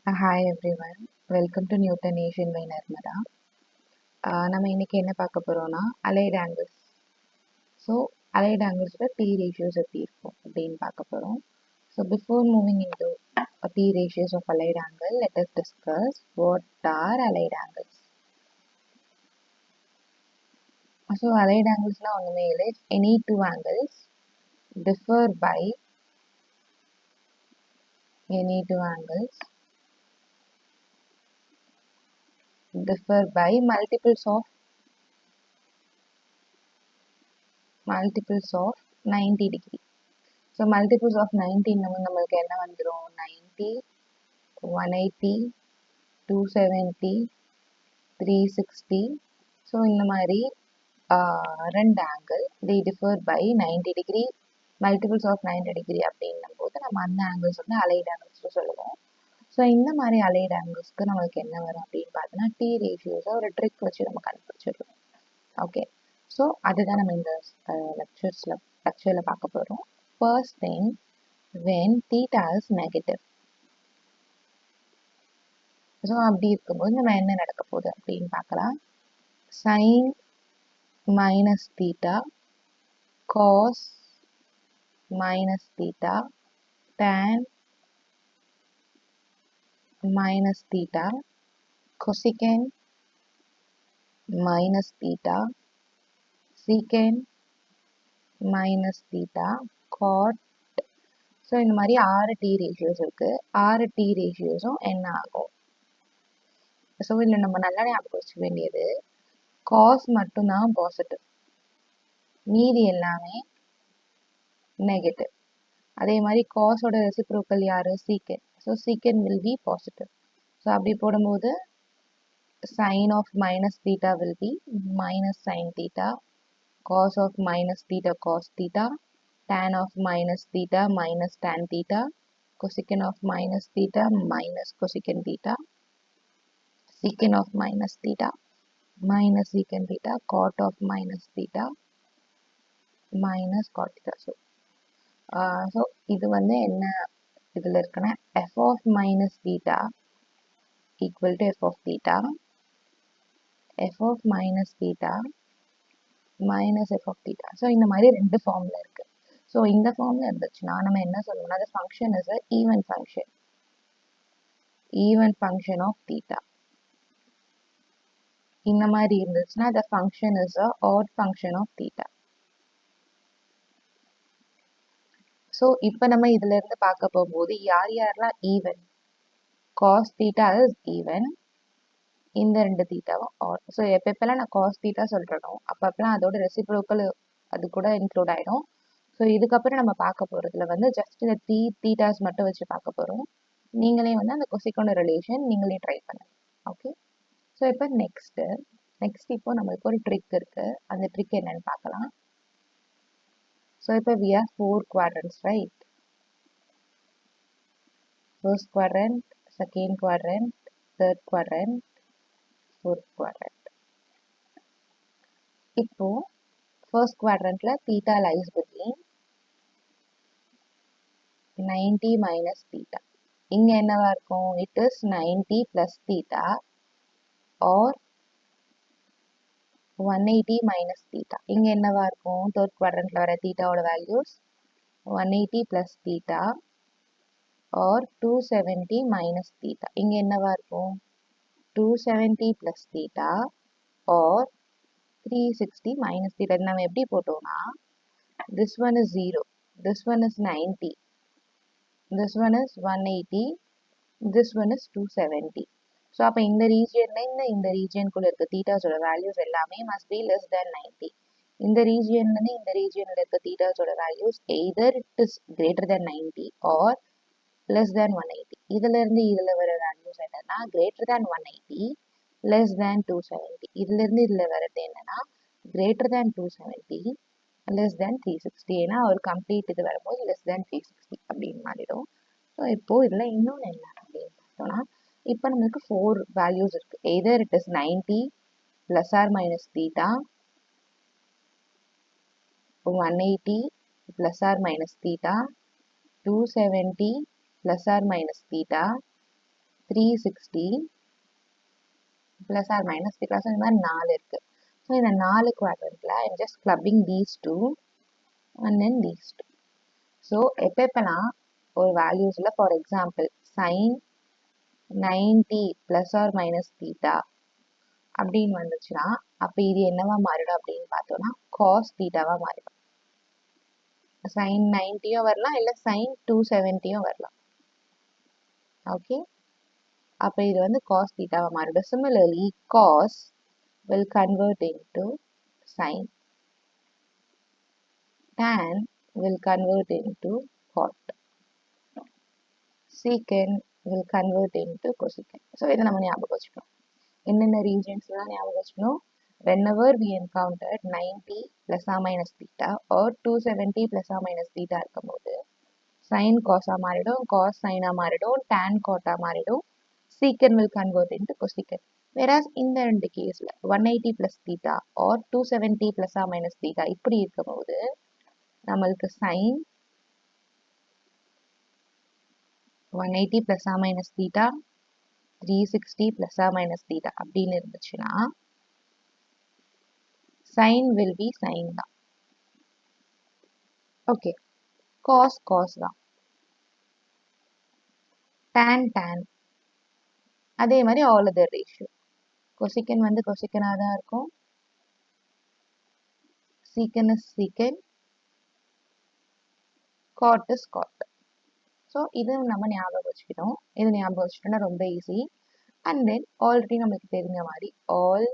Hi everyone, welcome to Newton Asian by Narmada. நம்ம இன்னைக்கு என்ன பார்க்க போறோம்னா allied angles. So allied angles T ratios எப்படி இருக்கும் அப்படின்னு பார்க்க போறோம். So before moving into T ratios of allied angle, let us discuss what are allied angles. So allied angles na ஒண்ணுமே இல்லை, any two angles differ by multiples of 90 degree. So multiples of 90 நம்மளுக்கு என்ன வந்துரும் 90, 180, 270, 360. So இந்த மாதிரி ரெண்டு angle they differ by 90 degree, multiples of 90 degree அப்படின்னும் போது நம்ம அந்த ஆங்கிள்ஸ் வந்து அலைட் ஆங்கிள்ஸ் சொல்லுவோம். ஸோ இந்த மாதிரி அலைட் ஆங்கிள்ஸ்க்கு நம்மளுக்கு என்ன வரும் அப்படின்னு பார்த்தோன்னா டி ரேஷியோஸை ஒரு ட்ரிக் வச்சு நம்ம கண்டுபிடிச்சிடுவோம். ஓகே, ஸோ அதுதான் நம்ம இந்த லெக்சரில் பார்க்க போகிறோம். First thing, when theta is negative. So அப்படி இருக்கும்போது நம்ம என்ன நடக்க போகுது அப்படின்னு பார்க்கலாம். sin minus theta, cos minus theta, tan minus theta, cosecant minus theta, secant minus theta, cot. So இந்த மாதிரி 6 டி ரேஷியோஸ் இருக்கு. 6 டி ரேஷியோஸும் என்ன ஆகும்? ஸோ இதில் நம்ம நல்லா ஞாபகம் வச்சுக்க வேண்டியது காஸ் மட்டும்தான் பாசிட்டிவ், மீதி எல்லாமே நெகட்டிவ். அதே மாதிரி காஸோட ரெசிப்ரோக்கல் யாரு? சீக்கன். ஸோ சீக்கன் வில் பி பாசிட்டிவ். ஸோ அப்படி போடும்போது sine of minus theta will be minus sine theta, cos of minus theta cos theta, tan of minus theta minus tan theta, cosecant of minus theta minus cosecant theta, secant of minus theta minus secant theta, cot of minus theta minus cot theta. So இது வந்து என்ன இதில் இருக்குன்னா f of minus theta equal to f of theta, f of minus theta minus f of theta. So இந்த மாதிரி ரெண்டு ஃபார்மில் இருக்கு. ஸோ இந்த ஃபார்மில் இருந்துச்சுன்னா நம்ம என்ன சொல்லணும்னா the function is a even function of theta. இந்த மாதிரி இருந்துச்சுன்னா the function is a odd function of theta. So இப்போ நம்ம இதுல இருந்து பார்க்க போகும்போது யாரெல்லாம் even, cos theta is even, இந்த ரெண்டு தீட்டாவும் ஆட். ஸோ எப்பெல்லாம் நான் cos theta சொல்றேனோ அப்பப்பெல்லாம் அதோட ரெசிப்ரோக்கல் அது கூட இன்க்ளூட் ஆயிடும். ஸோ இதுக்கப்புறம் நம்ம பார்க்க போறதுல வந்து ஜஸ்ட் இந்த தீட்டாஸ் மட்டும் வச்சு பார்க்க போறோம். நீங்களே வந்து அந்த கொசிக்கோட ரிலேஷன் நீங்களே ட்ரை பண்ணுங்க. ஓகே, ஸோ இப்போ நெக்ஸ்ட் இப்போ நம்மளுக்கு ஒரு ட்ரிக் இருக்கு. அந்த ட்ரிக் என்னன்னு பார்க்கலாம். ஸோ இப்போ we have 4 quadrants, right? First quadrant, second quadrant, third quadrant, fourth quadrant. இப்போ first quadrantல theta lies between 90 minus theta. இங்க என்னவா இருக்கும்? It is 90 plus theta or 180 minus theta. இங்க என்னவா இருக்கும்? third quadrantல வர thetaவோட values 180 plus theta or 270 minus theta. இங்க என்னவா இருக்கும்? 270 plus theta or 360 minus theta. நம்ம எப்படி போட்டோம்னா this one is 0, this one is 90, this one is 180, this one is 270. So அப்போ இந்த ரீஜியன்ல இந்த ரீஜியனுக்குள்ள இருக்க தீட்டாஸோட வேல்யூஸ் எல்லாமே மஸ்ட் பி லெஸ் தேன் 90. இந்த ரீஜியன்லேருந்து இந்த ரீஜியனில் இருக்க தீட்டாஸோட values either it is greater than 90 or less than 180. இதுல இருந்து இதுல வர வேல்யூஸ் என்னன்னா கிரேட்டர் தேன் 180, லெஸ் தேன் 270. இதுல இருந்து இதுல வரது என்னன்னா கிரேட்டர் தேன் 270, லெஸ் தேன் 360. ஏன்னா ஒரு கம்ப்ளீட் இது வரும்போது லெஸ் தேன் 360 அப்படின்னு மாறிடும். ஸோ இப்போ இதுல இன்னொன்று என்ன அப்படின்னு பார்த்தோம்னா இப்போ நம்மளுக்கு 4 வேல்யூஸ் இருக்கு. Either it is 90 plus or minus theta, 180 plus or minus theta, 270 plus or minus theta, 360 plus or minus 3 plus இந்த மாதிரி 4 இருக்கு. ஸோ இந்த 4 குவாட்ரண்ட்ல I'm just clubbing these two and then these two. So எப்பெல்லாம் ஒரு வேல்யூஸில் for example sine 90 plus or minus theta அப்படின்னு வந்துச்சுன்னா அப்போ இது என்னவா மாறிடும் அப்படின்னு பார்த்தோம்னா காஸ் தீட்டாவா மாறிடும். சைன் 90யும் வரலாம் இல்லை சைன் 270யும் வரலாம். ஓகே, அப்போ இது வந்து காஸ் தீட்டாவா மாறிடும். Similarly cos will convert into sin, tan will convert into cot, secant will convert into cosecant. So இதை நம்ம ஞாபகம் வச்சுக்கணும். என்னென்ன ரீஜன்ஸ்லாம் ஞாபகம் வச்சுக்கணும்? whenever we encountered 90 plus or minus theta or 270 plus or minus theta இருக்கும்போது sin cos மாறிடும், cos sin மாறிடும், tan cot மாறிடும், secant will convert into cosecant. whereas இந்த ரெண்டு கேஸ்ல 180 plus theta or 270 plus or minus theta இப்படி இருக்கும்போது நம்மளுக்கு sin 180 plus or minus theta 360 plus or minus theta அப்படின்னு இருந்துச்சுன்னா sin will be sin தான். ஓகே, cos cos தான், tan tan, அதே மாதிரி all other ratio. cosecant வந்து cosecant தான் இருக்கும், secant is secant, cot is cot. So இது நம்ம ஞாபகம் வச்சுக்கணும். இது ஞாபகம் வச்சுட்டோம்னா ரொம்ப ஈஸி. அண்ட் தென் ஆல்ரெடி நம்மளுக்கு தெரிஞ்ச மாதிரி all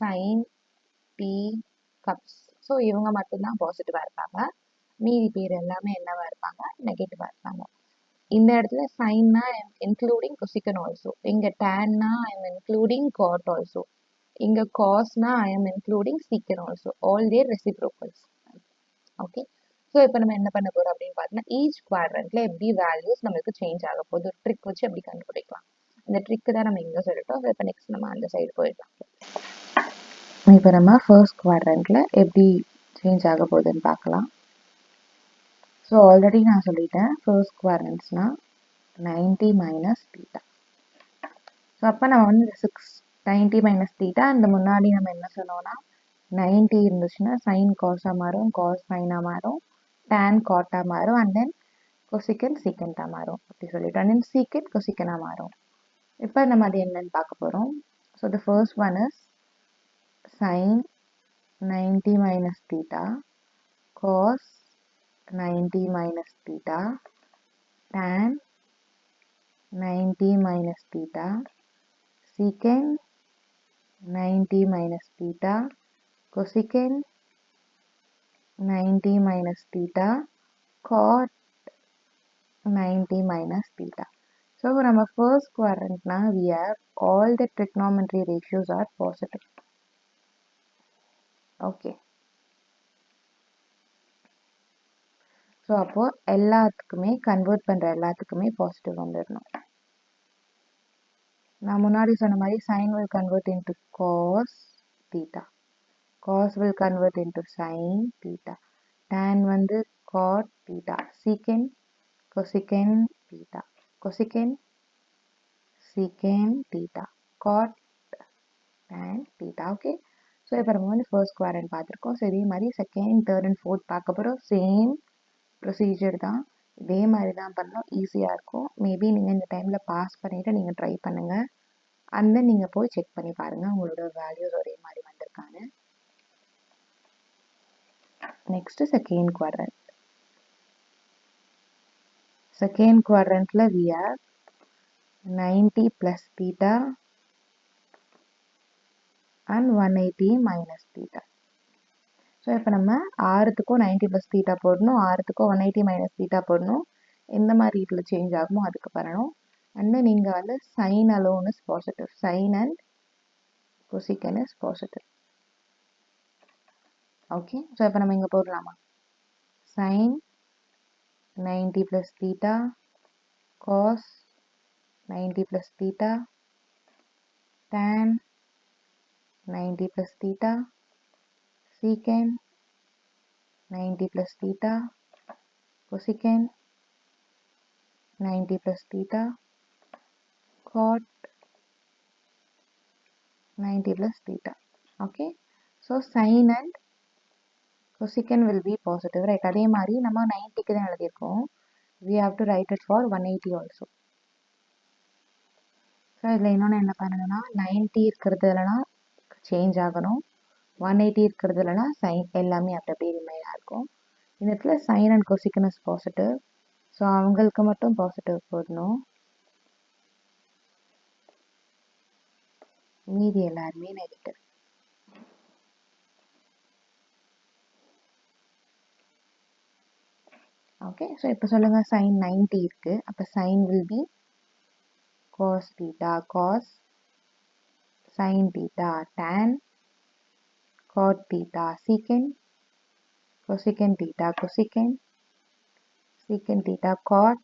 sine be cups. So இவங்க மட்டும்தான் பாசிட்டிவாக இருப்பாங்க, மீதி பேர் எல்லாமே என்னவா இருப்பாங்க? நெகட்டிவாக இருப்பாங்க. இந்த இடத்துல சைன்னா ஐம் இன்க்ளூடிங் கொசிக்கன் ஆல்சோ, இங்கே டேன்னா ஐம் இன்க்ளூடிங் காட் ஆல்சோ, இங்கே காஸ்னா ஐ எம் இன்க்ளூடிங் சீக்கன் ஆல்சோ, ஆல் தேர் ரெசிப்ரோக்கல்ஸ். ஓகே, ஸோ இப்போ நம்ம என்ன பண்ண போகிறோம் அப்படின்னு பார்த்தீங்கன்னா ஈச் குவாட்ரண்ட்ல எப்படி வேல்யூஸ் நம்மளுக்கு சேஞ்ச் ஆக போகுது, ஒரு ட்ரிக் வச்சு எப்படி கண்டுபிடிக்கலாம். இந்த ட்ரிக்கு தான் நம்ம இங்கே சொல்லிட்டோம். ஸோ இப்போ நெக்ஸ்ட் நம்ம அந்த சைடு போயிடலாம். இப்போ நம்ம ஃபர்ஸ்ட் குவாட்ரண்ட்ல எப்படி சேஞ்ச் ஆக போகுதுன்னு பார்க்கலாம். ஸோ ஆல்ரெடி நான் சொல்லிட்டேன் ஃபர்ஸ்ட் குவாட்ரண்ட்ஸ்னா 90 மைனஸ் தீட்டா. ஸோ அப்போ நம்ம வந்து 90 மைனஸ் தீட்டா, அந்த முன்னாடி நம்ம என்ன சொன்னோம்னா 90 இருந்துச்சுன்னா சைன் காஸாக மாறும், காஸ் சைனாக மாறும், tan காட்டாக மாறும், அண்ட் தென் கொசிக்கன் சீக்கண்டாக மாறும் அப்படி சொல்லிட்டு, அண்ட் தென் சீக்கண்ட் கொசிக்கனாக மாறும். இப்போ நம்ம அது என்னன்னு பார்க்க போகிறோம். So the first one is sine 90 minus theta, cos 90 minus theta, tan 90 minus theta, secant 90 minus theta, cosecant 90 minus theta, cot 90 minus theta. So for our first quadrant now we have all the trigonometry ratios are positive. Okay. So அப்போது எல்லாத்துக்குமே convert பண்ணுற எல்லாத்துக்குமே positive வந்துடணும். நான் முன்னாடி சொன்ன மாதிரி sine will convert into cos theta, cos will convert into sine theta, tan வந்து cot theta, secant cosecant theta, cosecant secant theta, cot tan theta. Okay, so இப்போ நம்ம வந்து ஃபர்ஸ்ட் குவாட்ரண்ட் பார்த்துருக்கோம். ஸோ இதே மாதிரி செகண்ட், தேர்ட் அண்ட் ஃபோர்த் பார்க்க போகிறோம். Same procedure தான், இதே மாதிரி தான் பண்ணணும், ஈஸியாக இருக்கும். மேபி நீங்கள் இந்த டைமில் பாஸ் பண்ணிவிட்டு நீங்கள் ட்ரை பண்ணுங்கள், அண்ட் தென் நீங்கள் போய் செக் பண்ணி பாருங்கள் உங்களோட வேல்யூஸ் ஒரே மாதிரி வந்திருக்கான்னு. Next second quadrant. செகண்ட் குவாட்ரண்ட்டில் we have 90 plus theta and 180 minus theta. So இப்போ நம்ம ஆறுத்துக்கும் 90 ப்ளஸ் தீட்டா போடணும், ஆறுத்துக்கும் 180 மைனஸ் தீட்டா போடணும். எந்த மாதிரி இதில் சேஞ்ச் ஆகுமோ அதுக்கு பண்ணணும். அண்ட் நீங்கள் வந்து sine alone is positive, sine and cosec is positive. Okay, so இப்போ நம்ம இங்கே போடலாமா? Sine 90 plus theta, cos 90 plus theta, tan 90 plus theta, secant 90 plus theta, cosecant 90 plus theta, cot 90 plus theta. Okay, so sin and cosecant will be positive, right? அதே மாதிரி நம்ம 90க்கு தான் எழுதியிருக்கோம். We have to write it for 180 also. So இதில் இன்னொன்று என்ன பண்ணணும்னா 90 இருக்கிறதுலனா change ஆகணும், 180 இருக்கிறதுலனா சைன் எல்லாமே அப்படியே ரிமைனாக இருக்கும். இந்த இடத்துல sine and cosec is positive, so அவங்களுக்கு மட்டும் பாசிட்டிவ் போடணும், மீதி எல்லாருமே நெகட்டிவ். ஓகே, ஸோ இப்போ சொல்லுங்கள் சைன் 90 இருக்குது, அப்போ sine will be cos theta cos, sin theta tan, cot theta secant, cosecant theta cosecant, secant theta cot,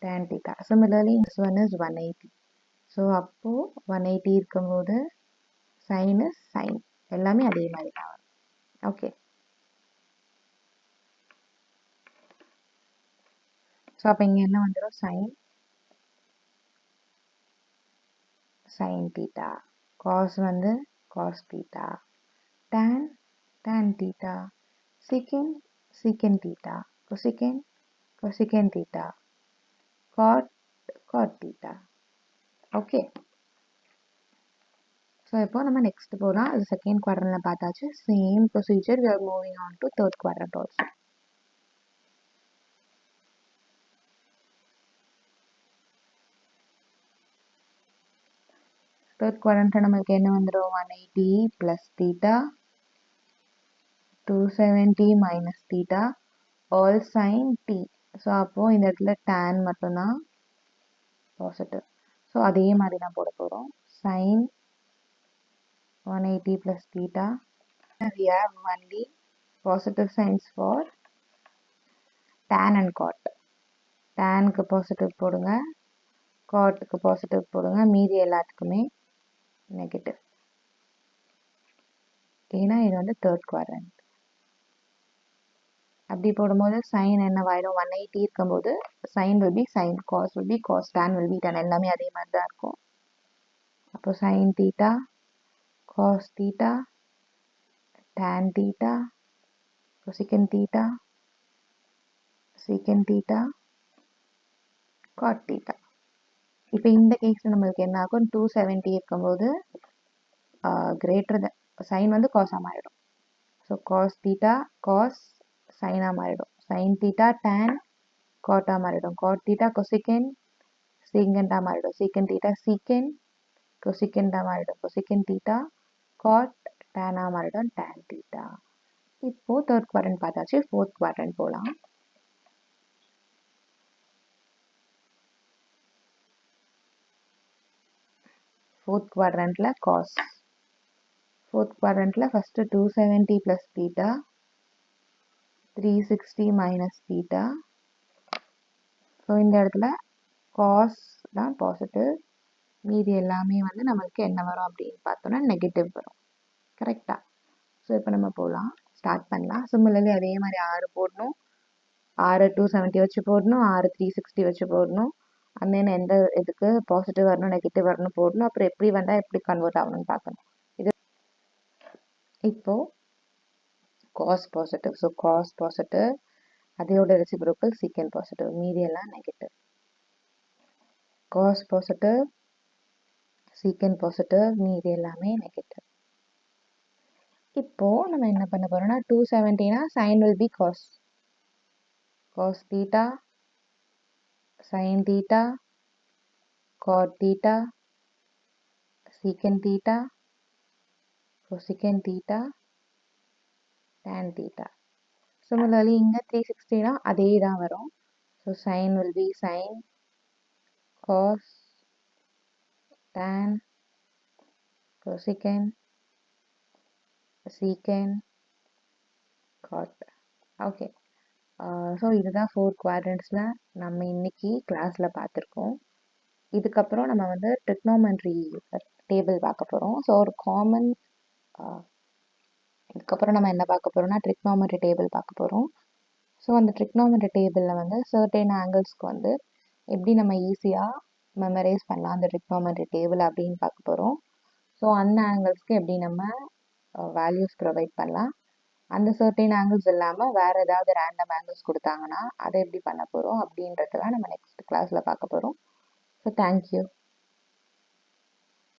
tan theta. Similarly, this one is 180. So, அப்போ 180 இருக்கும்போது sin is sin. எல்லாமே அதே மாதிரி தான் வரும். ஓகே, ஸோ அப்போ இங்கே என்ன வந்துடும், sin theta, cos வந்து cos theta, tan theta, secant theta, cosecant theta, cot theta. Okay, so இப்போ நம்ம நெக்ஸ்ட் போகலாம். அது செகண்ட் குவாட்ரண்ட்டில் பார்த்தாச்சு. Same procedure, we are moving on to third quadrant also. Third குவாட்ரண்ட்டில் நம்மளுக்கு என்ன வந்துடும், 180 plus theta 270 minus theta all sine T. So அப்போது இந்த இடத்துல tan மட்டும்தான் பாசிட்டிவ். ஸோ அதே மாதிரி தான் போட போகிறோம். Sine 180 plus theta. We have only positive signs for tan and cot. Tanக்கு positive போடுங்க, cotக்கு positive போடுங்க, மீதி எல்லாத்துக்குமே நெகட்டிவ். ஏன்னா இது வந்து தேர்ட் குவாட்ரண்ட். அப்படி போடும்போது சைன் என்னவாயிடும், 180 இருக்கும்போது sign will be sin, cos will be cos, tan will be tan, எல்லாமே அதே மாதிரி தான் இருக்கும். அப்போ sin theta, cos theta, tan theta, cosecant theta, secant theta, cot theta. இப்போ இந்த கேஸில் நம்மளுக்கு என்ன ஆகும், 270 இருக்கும்போது கிரேட்டர் த சைன் வந்து காஸாக மாறிடும். ஸோ காஸ் தீட்டா காஸ் சைனாக மாறிடும், சைன் தீட்டா டேன் காட்டாக மாறிடும், காட் தீட்டா கொசிகன் சீக்கண்டாக மாறிடும், சீக்கன் தீட்டா சீக்கன் கொசிகண்டாக மாறிடும், கொசிகன் தீட்டா காட் டேனாக மாறிடும், டேன் தீட்டா. இப்போது தேர்ட் குவாட்ரண்ட் பார்த்தாச்சு, ஃபோர்த் குவாட்ரண்ட் போகலாம். ஃபோர்த் குவாட்ரண்ட்டில் காஸ், ஃபோர்த் குவாட்ரண்ட்டில் first 270 plus theta 360 minus theta. So இந்த இடத்துல காஸ் தான் பாசிட்டிவ், மீதி எல்லாமே வந்து நம்மளுக்கு என்ன வரும் அப்படின்னு பார்த்தோன்னா நெகட்டிவ் வரும். கரெக்டாக? ஸோ இப்போ நம்ம போகலாம், ஸ்டார்ட் பண்ணலாம். சிமிலர்லி அதே மாதிரி 6 போடணும், 6 270 வச்சு போடணும், 6 360 வச்சு போடணும். அந்த எந்த இதுக்கு பாசிட்டிவ் வரணும் நெகட்டிவ் வரணும் போடணும். அப்புறம் எப்படி வந்தால் எப்படி கன்வெர்ட் ஆகணும்னு பார்க்கணும். இது இப்போது cos positive, so cos positive, அதோட ரெசிப்ரோக்கல் சீக்கன் பாசிட்டிவ், மீதி எல்லாம் negative. Cos positive, sec positive, மீதி எல்லாமே நெகட்டிவ். இப்போது நம்ம என்ன பண்ண போகிறோம்னா 270னா sine will be cos, cos theta sine theta cot theta sec theta cosec theta tan theta. Similarly, இங்கே 360னா அதே தான் வரும். So sine will be sin, cos, tan, cosecant, secant, cot. Okay, so இதுதான் 4 குவாட்ரண்ட்ஸில் நம்ம இன்னைக்கு கிளாஸில் பார்த்துருக்கோம். இதுக்கப்புறம் நம்ம வந்து ட்ரிக்னோமெட்ரி டேபிள் பார்க்க போகிறோம். ஸோ ஒரு காமன் இதுக்கப்புறம் நம்ம என்ன பார்க்க போகிறோம்னா ட்ரிக்னோமெட்ரி டேபிள் பார்க்க போகிறோம். ஸோ அந்த ட்ரிக்னோமெட்ரி டேபிளில் வந்து சர்டைன் ஆங்கிள்ஸ்க்கு வந்து எப்படி நம்ம ஈஸியாக மெமரைஸ் பண்ணலாம் அந்த ட்ரிக்னாமெட்ரி டேபிள் அப்படின்னு பார்க்க போகிறோம். ஸோ அந்த ஆங்கிள்ஸ்க்கு எப்படி நம்ம வேல்யூஸ் ப்ரொவைட் பண்ணலாம், அந்த சர்டைன் ஆங்கிள்ஸ் இல்லாமல் வேறு ஏதாவது ரேண்டம் ஆங்கிள்ஸ் கொடுத்தாங்கன்னா அதை எப்படி பண்ண போகிறோம் அப்படின்றதெல்லாம் நம்ம நெக்ஸ்ட் கிளாஸில் பார்க்க போகிறோம். So thank you.